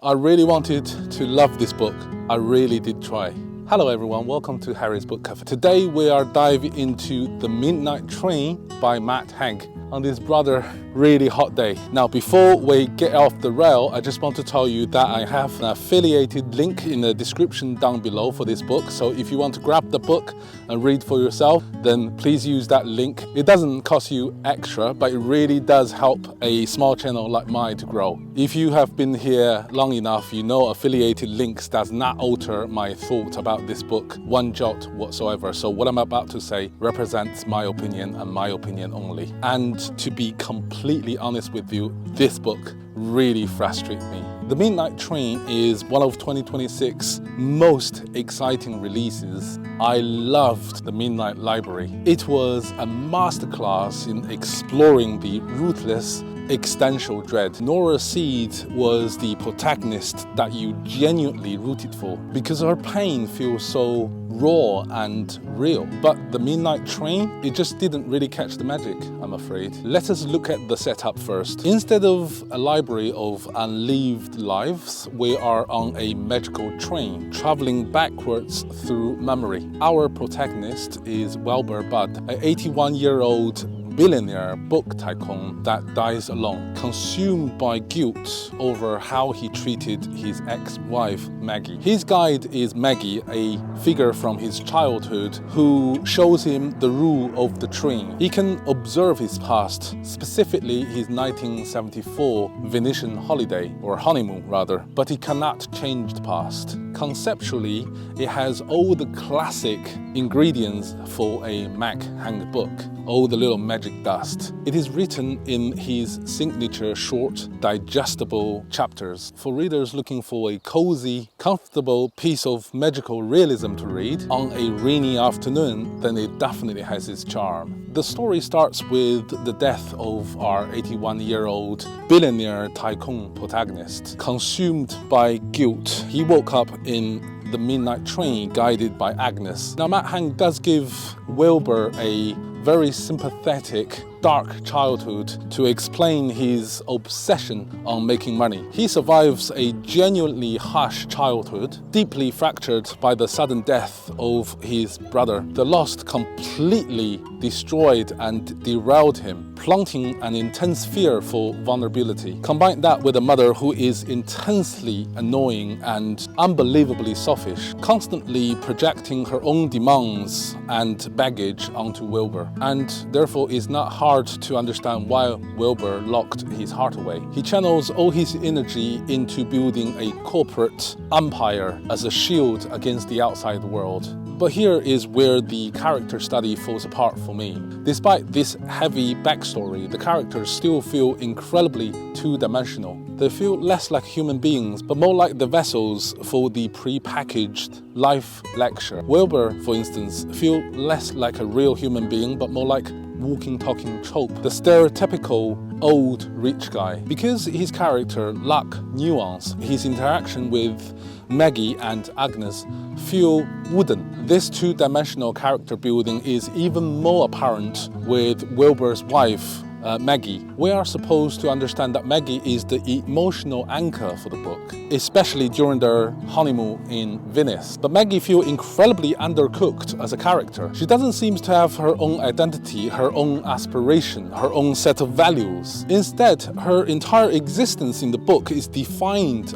I really wanted to love this book. I really did try. Hello everyone, welcome to Harry's Book Cafe. Today we are diving into The Midnight Train by Matt Haig on this rather really hot day. Now before we get off the rail, I just want to tell you that I have an affiliated link in the description down below for this book. So if you want to grab the book and read for yourself, then please use that link. It doesn't cost you extra, but it really does help a small channel like mine to grow. If you have been here long enough, you know affiliated links does not alter my thought about this book one jot whatsoever. So what I'm about to say represents my opinion and my opinion only. And to be completely honest with you, this book really frustrates me. The Midnight Train is one of 2026 most exciting releases. I loved The Midnight Library. It was a masterclass in exploring the ruthless existential dread. Nora Seed was the protagonist that you genuinely rooted for because her pain feels so raw and real. But The Midnight Train, it just didn't really catch the magic, I'm afraid. Let us look at the setup first. Instead of a library of unlived lives, we are on a magical train traveling backwards through memory. Our protagonist is Wilbur Budd, an 81-year-old billionaire book tycoon that dies alone, consumed by guilt over how he treated his ex-wife Maggie. His guide is Maggie, a figure from his childhood who shows him the rule of the train. He can observe his past, specifically his 1974 Venetian holiday, or honeymoon rather, but he cannot change the past. Conceptually, it has all the classic ingredients for a Matt Haig book, all the little magic dust. It is written in his signature short, digestible chapters. For readers looking for a cozy, comfortable piece of magical realism to read on a rainy afternoon, then it definitely has its charm. The story starts with the death of our 81-year-old billionaire tycoon protagonist. Consumed by guilt, he woke up in the midnight train guided by Agnes. Now Matt Haig does give Wilbur a very sympathetic, dark childhood to explain his obsession on making money. He survives a genuinely harsh childhood, deeply fractured by the sudden death of his brother. The loss completely destroyed and derailed him, planting an intense fear for vulnerability. Combine that with a mother who is intensely annoying and unbelievably selfish, constantly projecting her own demands and baggage onto Wilbur. And therefore it's not hard to understand why Wilbur locked his heart away. He channels all his energy into building a corporate empire as a shield against the outside world. But here is where the character study falls apart for me. Despite this heavy backstory, the characters still feel incredibly two-dimensional. They feel less like human beings, but more like the vessels for the pre-packaged life lecture. Wilbur, for instance, feels less like a real human being, but more like walking, talking trope, the stereotypical old rich guy. Because his character lacks nuance, his interaction with Maggie and Agnes feel wooden. This two-dimensional character building is even more apparent with Wilbur's wife, Maggie. We are supposed to understand that Maggie is the emotional anchor for the book, especially during their honeymoon in Venice. But Maggie feels incredibly undercooked as a character. She doesn't seem to have her own identity, her own aspiration, her own set of values. Instead, her entire existence in the book is defined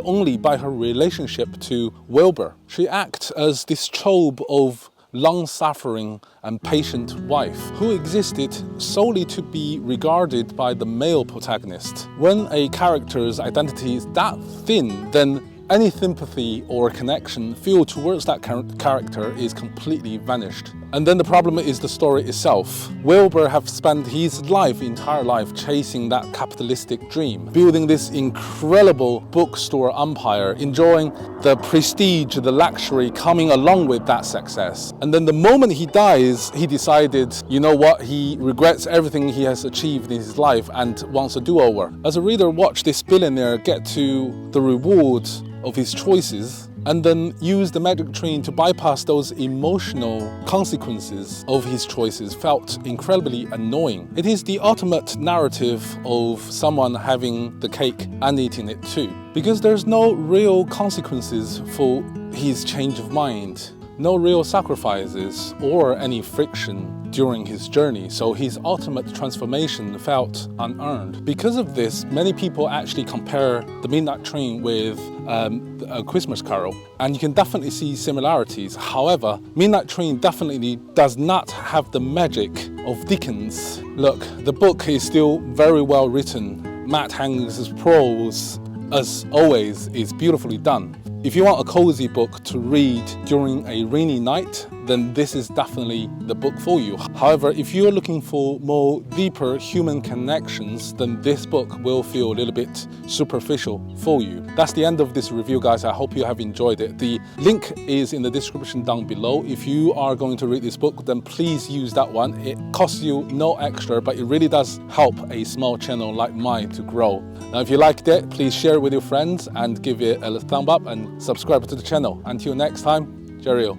only by her relationship to Wilbur. She acts as this trope of long-suffering and patient wife who existed solely to be regarded by the male protagonist. When a character's identity is that thin, then any sympathy or connection feel towards that character is completely vanished. And then the problem is the story itself. Wilbur have spent his entire life chasing that capitalistic dream, building this incredible bookstore empire, enjoying the prestige, the luxury coming along with that success. And then the moment he dies, he decided, you know what, he regrets everything he has achieved in his life and wants a do-over. As a reader, watch this billionaire get to the reward of his choices, and then use the magic train to bypass those emotional consequences of his choices felt incredibly annoying. It is the ultimate narrative of someone having the cake and eating it too, because there's no real consequences for his change of mind, no real sacrifices or any friction during his journey, so his ultimate transformation felt unearned. Because of this, many people actually compare The Midnight Train with A Christmas Carol, and you can definitely see similarities. However, Midnight Train definitely does not have the magic of Dickens. Look, the book is still very well written. Matt Haig's prose, as always, is beautifully done. If you want a cozy book to read during a rainy night, then this is definitely the book for you. However, if you're looking for more deeper human connections, then this book will feel a little bit superficial for you. That's the end of this review, guys. I hope you have enjoyed it. The link is in the description down below. If you are going to read this book, then please use that one. It costs you no extra, but it really does help a small channel like mine to grow. Now, if you liked it, please share it with your friends and give it a thumb up and subscribe to the channel. Until next time, cheerio.